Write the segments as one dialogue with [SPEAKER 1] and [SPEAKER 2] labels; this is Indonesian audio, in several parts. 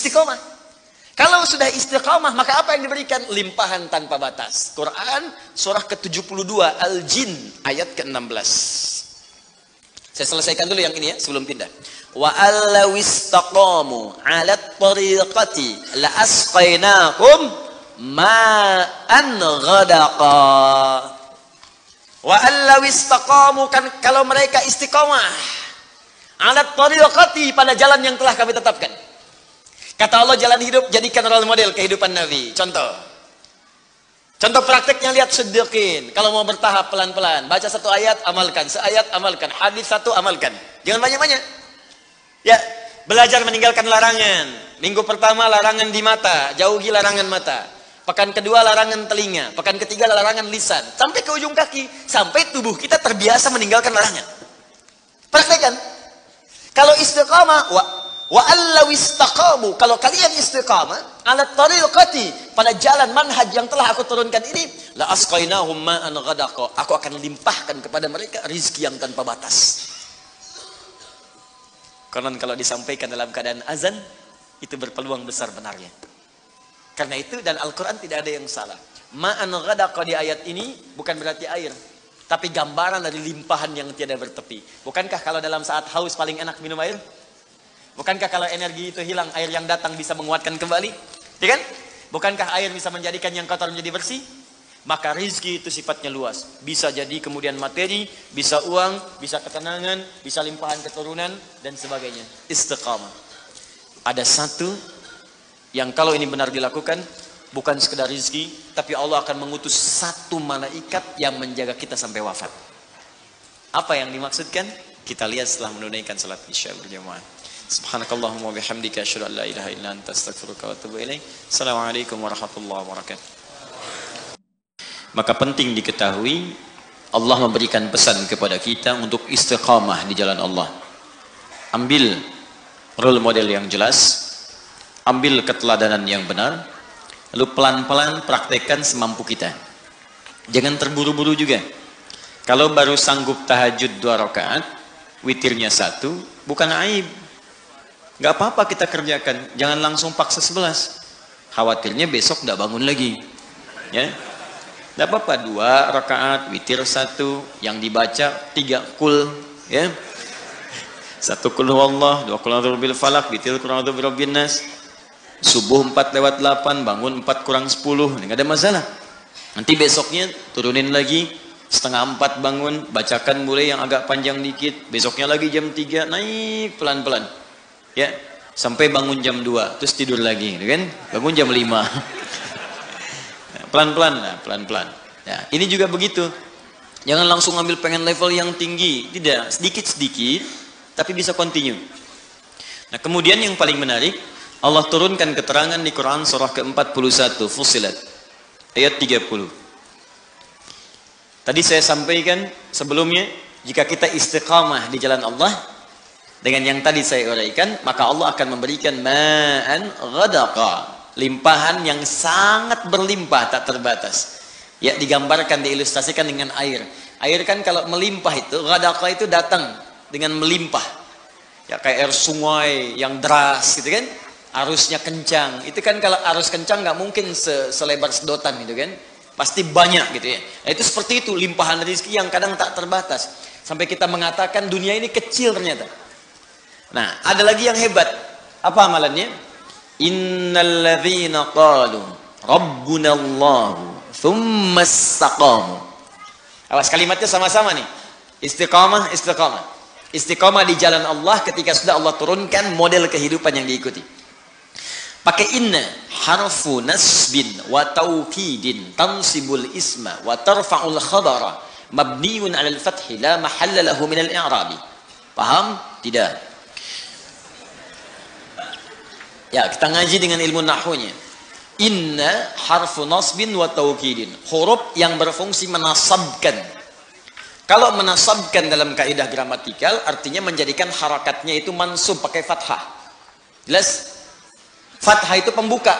[SPEAKER 1] Istiqomah. Kalau sudah istiqomah, maka apa yang diberikan? Limpahan tanpa batas. Quran surah ke-72 Al-Jin ayat ke-16. Saya selesaikan dulu yang ini ya sebelum pindah. Wa allaw istaqamu 'ala at-tariqati la asqainakum ma'an ghadaqa. Wa allaw istaqamu, kan kalau mereka istiqomah 'ala at-tariqati, pada jalan yang telah kami tetapkan. Kata Allah, jalan hidup jadikan role model kehidupan Nabi. Contoh prakteknya, lihat Siddiqin. Kalau mau bertahap pelan-pelan, baca satu ayat, amalkan. Seayat, amalkan. Hadis satu, amalkan. Jangan banyak-banyak. Ya, belajar meninggalkan larangan. Minggu pertama larangan di mata, jauhi larangan mata. Pekan kedua larangan telinga. Pekan ketiga larangan lisan. Sampai ke ujung kaki. Sampai tubuh kita terbiasa meninggalkan larangan. Praktekkan. Kalau istiqamah, wa allaw istaqamu, kalau kalian istiqamah 'ala tariqati, pada jalan manhaj yang telah aku turunkan ini, la asqainahum ma'an ghadaqa, aku akan limpahkan kepada mereka rizki yang tanpa batas. Konon kalau disampaikan dalam keadaan azan, itu berpeluang besar benarnya. Karena itu dan Al-Quran tidak ada yang salah. Ma'an ghadaqa di ayat ini bukan berarti air, tapi gambaran dari limpahan yang tiada bertepi. Bukankah kalau dalam saat haus paling enak minum air? Bukankah kalau energi itu hilang, air yang datang bisa menguatkan kembali? Ya kan? Bukankah air bisa menjadikan yang kotor menjadi bersih? Maka rizki itu sifatnya luas. Bisa jadi kemudian materi, bisa uang, bisa ketenangan, bisa limpahan keturunan, dan sebagainya. Istiqamah. Ada satu yang kalau ini benar dilakukan, bukan sekedar rizki, tapi Allah akan mengutus satu malaikat yang menjaga kita sampai wafat. Apa yang dimaksudkan? Kita lihat setelah menunaikan salat isya berjamaah. Subhanakallahumma wa bihamdika asyhadu an la ilaha illa anta astaghfiruka wa atubu ilaik. Assalamualaikum warahmatullahi wabarakatuh. Maka penting diketahui, Allah memberikan pesan kepada kita untuk istiqamah di jalan Allah. Ambil role model yang jelas, ambil keteladanan yang benar, lalu pelan-pelan praktekkan semampu kita. Jangan terburu-buru juga. Kalau baru sanggup tahajud 2 rakaat, witirnya 1, bukan aib. Gak apa-apa kita kerjakan, jangan langsung paksa 11. Khawatirnya besok gak bangun lagi. Ya, gak apa-apa 2 rakaat, witir 1, yang dibaca 3 kul, ya. 1 kul huwallah, 2 kul a'udzu birabbil falaq, witir kul a'udzu birabbin nas. Subuh 4:08, bangun 4:10, gak ada masalah. Nanti besoknya turunin lagi, 3:30 bangun, bacakan mulai yang agak panjang dikit. Besoknya lagi jam 3, naik pelan-pelan. Ya, sampai bangun jam 2, terus tidur lagi, kan? Bangun jam 5. Pelan-pelan lah, pelan-pelan. Ya, ini juga begitu. Jangan langsung ambil pengen level yang tinggi, tidak, sedikit-sedikit, tapi bisa continue. Nah, kemudian yang paling menarik, Allah turunkan keterangan di Quran surah ke-41 Fussilat ayat 30. Tadi saya sampaikan sebelumnya, jika kita istiqamah di jalan Allah dengan yang tadi saya uraikan, maka Allah akan memberikan ma'an ghadaqa, limpahan yang sangat berlimpah tak terbatas. Ya, digambarkan, diilustrasikan dengan air. Air kan kalau melimpah itu, ghadaqa itu datang dengan melimpah. Ya, kayak air sungai yang deras gitu kan, arusnya kencang. Itu kan kalau arus kencang nggak mungkin selebar sedotan gitu kan, pasti banyak gitu ya. Nah, itu seperti itu limpahan rezeki yang kadang tak terbatas. Sampai kita mengatakan dunia ini kecil ternyata. Nah, ada lagi yang hebat. Apa amalannya? Innalladzina qalu rabbunallahu tsumma istaqamu. Awas, kalimatnya sama-sama nih. Istiqamah, istiqamah. Istiqamah di jalan Allah ketika sudah Allah turunkan model kehidupan yang diikuti. Pakai inna, harfu nasbin wa taukidin tansibul isma wa tarfa'ul khabara mabniun 'alal fathi la mahalla lahu minal i'rabi. Paham? Tidak. Ya, kita ngaji dengan ilmu nahwunya. Inna harfu nasbin wa taukidin, huruf yang berfungsi menasabkan. Kalau menasabkan dalam kaidah gramatikal artinya menjadikan harakatnya itu mansub pakai fathah. Jelas? Fathah itu pembuka.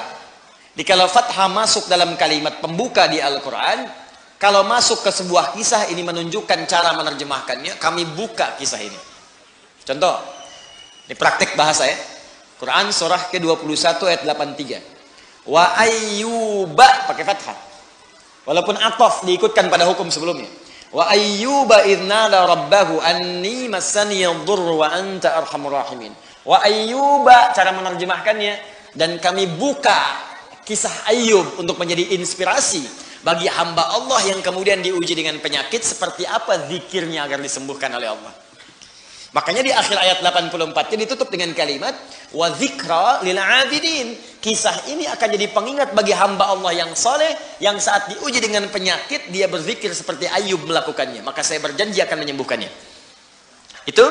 [SPEAKER 1] Kalau fathah masuk dalam kalimat pembuka di Al-Quran, kalau masuk ke sebuah kisah, ini menunjukkan cara menerjemahkannya. Kami buka kisah ini. Contoh, ini praktek bahasa ya. Quran surah ke-21 ayat 83. Wa ayyuba pakai fathah. Walaupun ataf diikutkan pada hukum sebelumnya. Wa ayyuba idznala rabbahu anni massani yadhurru wa anta arhamur rahimin. Wa ayyuba cara menerjemahkannya, dan kami buka kisah Ayyub untuk menjadi inspirasi bagi hamba Allah yang kemudian diuji dengan penyakit, seperti apa zikirnya agar disembuhkan oleh Allah. Makanya di akhir ayat 84 ditutup dengan kalimat wa dzikra lil abidin. Kisah ini akan jadi pengingat bagi hamba Allah yang saleh yang saat diuji dengan penyakit dia berzikir seperti Ayyub melakukannya, maka saya berjanji akan menyembuhkannya. Itu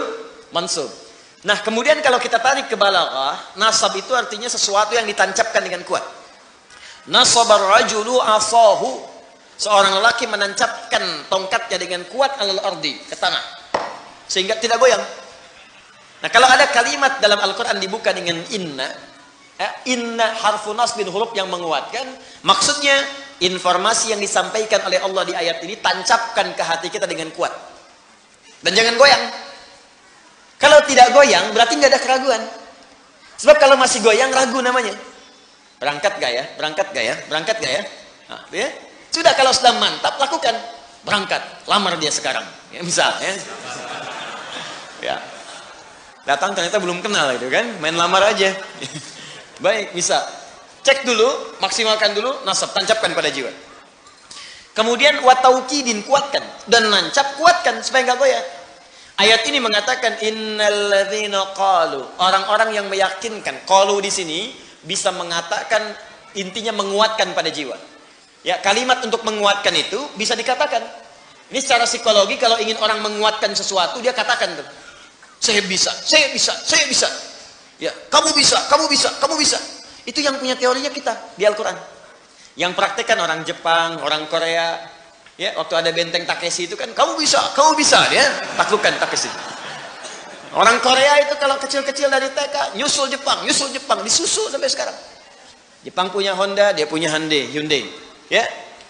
[SPEAKER 1] mansub. Nah, kemudian kalau kita tarik ke balaghah, nasab itu artinya sesuatu yang ditancapkan dengan kuat. Nasabar rajulu asahu, seorang lelaki menancapkan tongkatnya dengan kuat alal ardi, ke tanah, sehingga tidak goyang. Nah, kalau ada kalimat dalam Al-Quran dibuka dengan inna, inna harfu nasbin, huruf yang menguatkan, maksudnya informasi yang disampaikan oleh Allah di ayat ini tancapkan ke hati kita dengan kuat, dan jangan goyang. Kalau tidak goyang berarti nggak ada keraguan. Sebab kalau masih goyang ragu namanya. Berangkat gak ya? Berangkat gak ya? Berangkat gak ya? Nah, ya? Sudah, kalau sudah mantap lakukan. Berangkat, lamar dia sekarang. Ya, misal ya. Ya. Datang ternyata belum kenal gitu kan, main lamar aja. Baik, bisa. Cek dulu, maksimalkan dulu, nasab, tancapkan pada jiwa. Kemudian wataukidin, kuatkan, dan nancap, kuatkan supaya nggak goyah. Ayat ini mengatakan innalladzina qalu, orang-orang yang meyakinkan. Qalu di sini bisa mengatakan, intinya menguatkan pada jiwa. Ya, kalimat untuk menguatkan itu bisa dikatakan. Ini secara psikologi, kalau ingin orang menguatkan sesuatu, dia katakan tuh, saya bisa, saya bisa, saya bisa. Ya, kamu bisa, kamu bisa, kamu bisa. Itu yang punya teorinya kita di Al-Quran. Yang praktekkan orang Jepang, orang Korea. Ya, waktu ada benteng Takeshi itu kan, kamu bisa, dia taklukkan Takeshi. Orang Korea itu kalau kecil-kecil dari TK, nyusul Jepang, disusul sampai sekarang. Jepang punya Honda, dia punya Hyundai. Ya,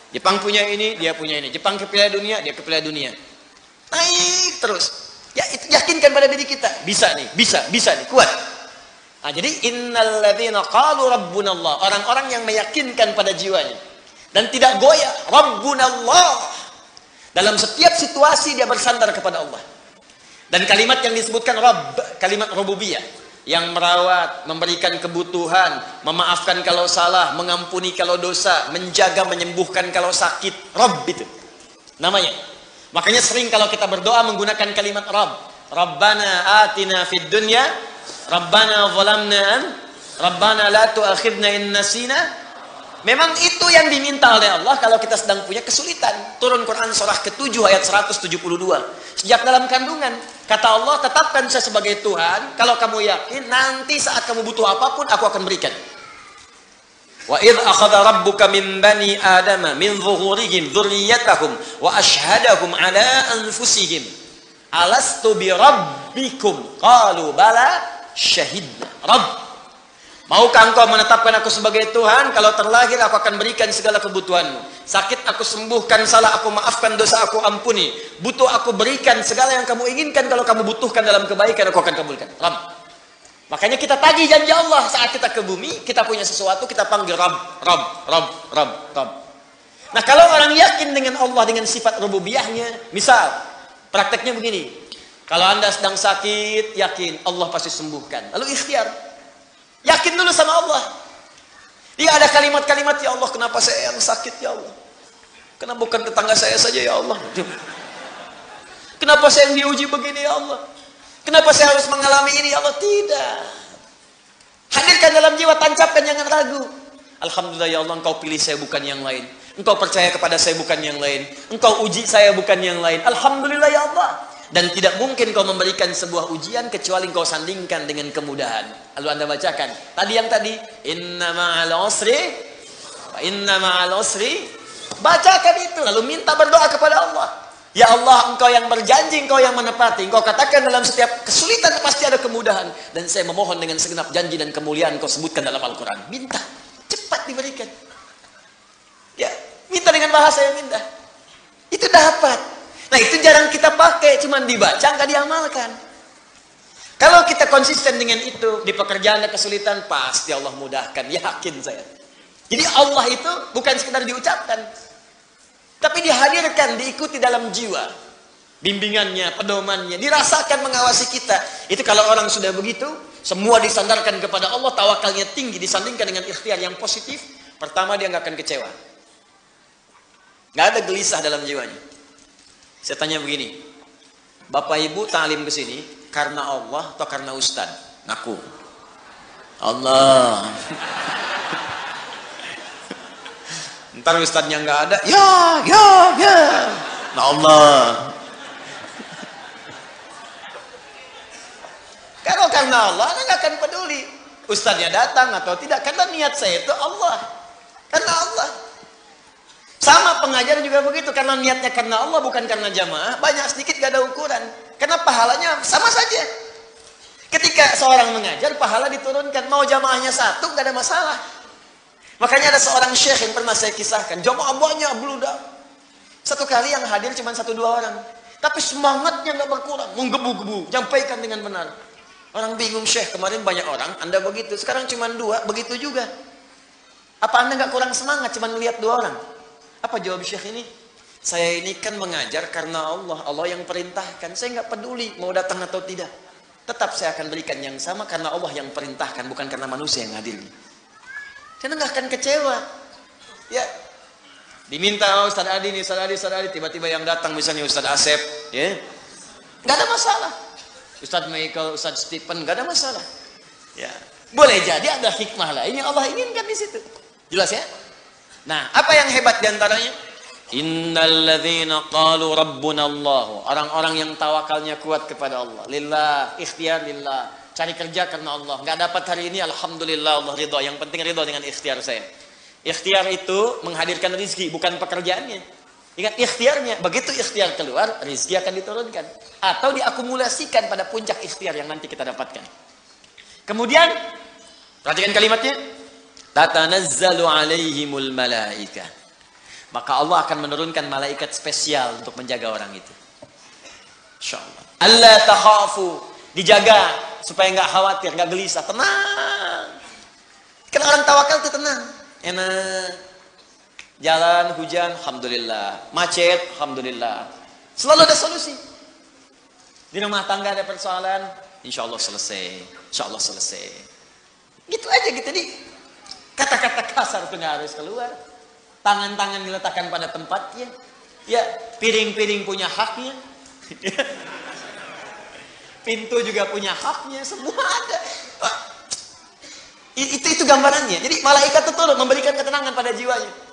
[SPEAKER 1] Jepang punya ini, dia punya ini. Jepang ke Piala Dunia, dia ke Piala Dunia. Naik terus. Ya, itu yakinkan pada diri kita, bisa nih, bisa nih, kuat. Nah, jadi innalladzina qalu rabbunallah, orang-orang yang meyakinkan pada jiwanya dan tidak goyah, rabbunallah. Dalam setiap situasi dia bersandar kepada Allah. Dan kalimat yang disebutkan Rabb, kalimat rububiyah, yang merawat, memberikan kebutuhan, memaafkan kalau salah, mengampuni kalau dosa, menjaga, menyembuhkan kalau sakit. Rabb itu namanya. Makanya sering kalau kita berdoa menggunakan kalimat Rabb. Rabbana atina fid dunya, Rabbana zalamna, Rabbana la tu'akhidna in nasina. Memang itu yang diminta oleh Allah kalau kita sedang punya kesulitan. Turun Quran surah ke-7 ayat 172. Sejak dalam kandungan, kata Allah, tetapkan saya sebagai Tuhan. Kalau kamu yakin, nanti saat kamu butuh apapun, aku akan berikan. Wa idh akhadha rabbuka min bani adama min zuhurihim dzurriyyatahum wa ashhadahum ala anfusihim alastu bi rabbikum qalu bala syahidna. Rabb, maukah engkau menetapkan aku sebagai Tuhan? Kalau terlahir aku akan berikan segala kebutuhanmu. Sakit aku sembuhkan, salah aku maafkan, dosa aku ampuni. Butuh aku berikan, segala yang kamu inginkan. Kalau kamu butuhkan dalam kebaikan, aku akan kabulkan. Rabb. Makanya kita tagih janji Allah saat kita ke bumi, kita punya sesuatu, kita panggil Rabb, Rabb, Rabb, Rabb, Rabb. Nah, kalau orang yakin dengan Allah, dengan sifat rububiyahnya, misal prakteknya begini, kalau Anda sedang sakit, yakin Allah pasti sembuhkan. Lalu ikhtiar, yakin dulu sama Allah. Iya, ada kalimat-kalimat, ya Allah, kenapa saya yang sakit, ya Allah? Kenapa bukan tetangga saya saja, ya Allah? Kenapa saya yang diuji begini, ya Allah? Kenapa saya harus mengalami ini, ya Allah? Tidak. Hadirkan dalam jiwa, tancapkan, jangan ragu. Alhamdulillah, ya Allah, engkau pilih saya bukan yang lain. Engkau percaya kepada saya bukan yang lain. Engkau uji saya bukan yang lain. Alhamdulillah, ya Allah. Dan tidak mungkin kau memberikan sebuah ujian kecuali kau sandingkan dengan kemudahan. Lalu Anda bacakan tadi yang tadi, inna ma'al usri, inna ma'al usri. Bacakan itu, lalu minta berdoa kepada Allah. Ya Allah, engkau yang berjanji, engkau yang menepati. Engkau katakan dalam setiap kesulitan pasti ada kemudahan. Dan saya memohon dengan segenap janji dan kemuliaan kau sebutkan dalam Al-Quran. Minta, cepat diberikan. Ya, minta dengan bahasa yang indah. Itu dapat. Nah, itu jarang kita pakai, cuman dibaca, nggak diamalkan. Kalau kita konsisten dengan itu, di pekerjaan ada kesulitan, pasti Allah mudahkan, yakin saya. Jadi Allah itu bukan sekedar diucapkan, tapi dihadirkan, diikuti dalam jiwa. Bimbingannya, pedomannya, dirasakan mengawasi kita. Itu kalau orang sudah begitu, semua disandarkan kepada Allah, tawakalnya tinggi, disandingkan dengan ikhtiar yang positif, pertama dia nggak akan kecewa. Nggak ada gelisah dalam jiwanya. Saya tanya begini, Bapak Ibu ta'lim ke sini karena Allah atau karena Ustaz? Ngaku. Allah. Ntar Ustaznya nggak ada, ya. Nah Allah. Kalau karena Allah, Anda nggak akan peduli Ustaznya datang atau tidak, karena niat saya itu Allah. Karena Allah. Sama pengajar juga begitu, karena niatnya karena Allah, bukan karena jamaah, banyak sedikit gak ada ukuran. Karena pahalanya sama saja. Ketika seorang mengajar, pahala diturunkan. Mau jamaahnya satu, gak ada masalah. Makanya ada seorang syekh yang pernah saya kisahkan, jamaah banyak, beludak. Satu kali yang hadir cuma 1-2 orang. Tapi semangatnya gak berkurang, menggebu-gebu, nyampaikan dengan benar. Orang bingung, Syekh, kemarin banyak orang, Anda begitu, sekarang cuma 2, begitu juga. Apa Anda gak kurang semangat, cuma melihat 2 orang? Apa jawab Syekh ini? Saya ini kan mengajar karena Allah. Allah yang perintahkan. Saya nggak peduli mau datang atau tidak. Tetap saya akan berikan yang sama karena Allah yang perintahkan, bukan karena manusia yang hadir. Saya nggak akan kecewa. Ya, diminta Ustaz Adi nih, Ustaz Adi, tiba-tiba yang datang misalnya Ustaz Asep, ya, nggak ada masalah. Ustaz Michael, Ustaz Stephen, nggak ada masalah. Ya, boleh jadi ada hikmah lain yang Allah inginkan di situ. Jelas ya? Nah, apa yang hebat diantaranya? Innalladzina qalu rabbuna Allah. Orang-orang yang tawakalnya kuat kepada Allah. Lillah, ikhtiar lillah. Cari kerja karena Allah. Nggak dapat hari ini, alhamdulillah Allah ridha. Yang penting ridha dengan ikhtiar saya. Ikhtiar itu menghadirkan rezeki, bukan pekerjaannya. Ingat ikhtiarnya. Begitu ikhtiar keluar, rezeki akan diturunkan. Atau diakumulasikan pada puncak ikhtiar yang nanti kita dapatkan. Kemudian, perhatikan kalimatnya. Tatanazzalu alaihimul malaika. Maka Allah akan menurunkan malaikat spesial untuk menjaga orang itu. Insyaallah. Alla takhafu, dijaga supaya enggak khawatir, enggak gelisah, tenang. Kan orang tawakal itu tenang, enak. Jalan hujan, alhamdulillah. Macet, alhamdulillah. Selalu ada solusi. Di rumah tangga ada persoalan, insyaallah selesai. Insyaallah selesai. Gitu aja gitu nih. Kata-kata kasar itu nggak harus keluar. Tangan-tangan diletakkan pada tempatnya. Ya, piring-piring punya haknya. Pintu juga punya haknya. Semua ada. Itu gambarannya. Jadi malaikat itu turun memberikan ketenangan pada jiwanya.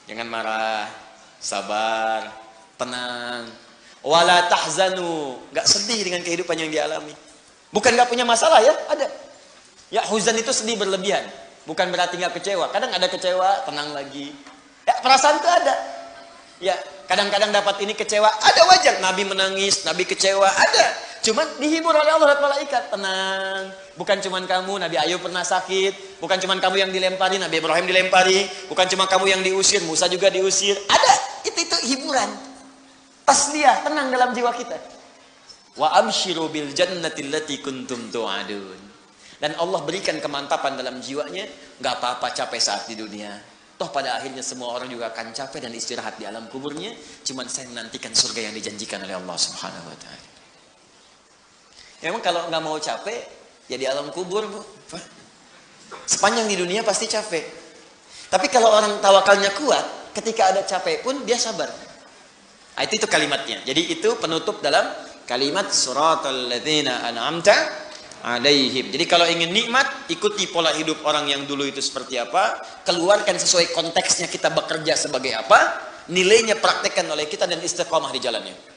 [SPEAKER 1] Jangan marah, sabar, tenang. Wala tahzanu, nggak sedih dengan kehidupan yang dialami. Bukan nggak punya masalah ya, ada. Ya, huzan itu sedih berlebihan. Bukan berarti nggak kecewa. Kadang ada kecewa, tenang lagi. Ya, perasaan itu ada. Ya, kadang-kadang dapat ini kecewa. Ada wajar. Nabi menangis, Nabi kecewa. Ada. Cuman dihibur oleh Allah dan malaikat. Tenang. Bukan cuman kamu, Nabi Ayub pernah sakit. Bukan cuman kamu yang dilempari, Nabi Ibrahim dilempari. Bukan cuma kamu yang diusir, Musa juga diusir. Ada. Itu hiburan. Tasliyah, tenang dalam jiwa kita. Wa abshiru bil jannati allati kuntum tu'adun. Dan Allah berikan kemantapan dalam jiwanya, nggak apa-apa capek saat di dunia. Toh pada akhirnya semua orang juga akan capek dan istirahat di alam kuburnya. Cuman saya menantikan surga yang dijanjikan oleh Allah Subhanahu Wa Taala. Memang kalau nggak mau capek, ya di alam kubur, Bu. Sepanjang di dunia pasti capek. Tapi kalau orang tawakalnya kuat, ketika ada capek pun dia sabar. Nah, itu kalimatnya. Jadi itu penutup dalam kalimat suratal ladzina an'amta alaihim. Jadi kalau ingin nikmat, ikuti pola hidup orang yang dulu itu seperti apa, keluarkan sesuai konteksnya kita bekerja sebagai apa, nilainya praktekkan oleh kita dan istiqamah di jalannya.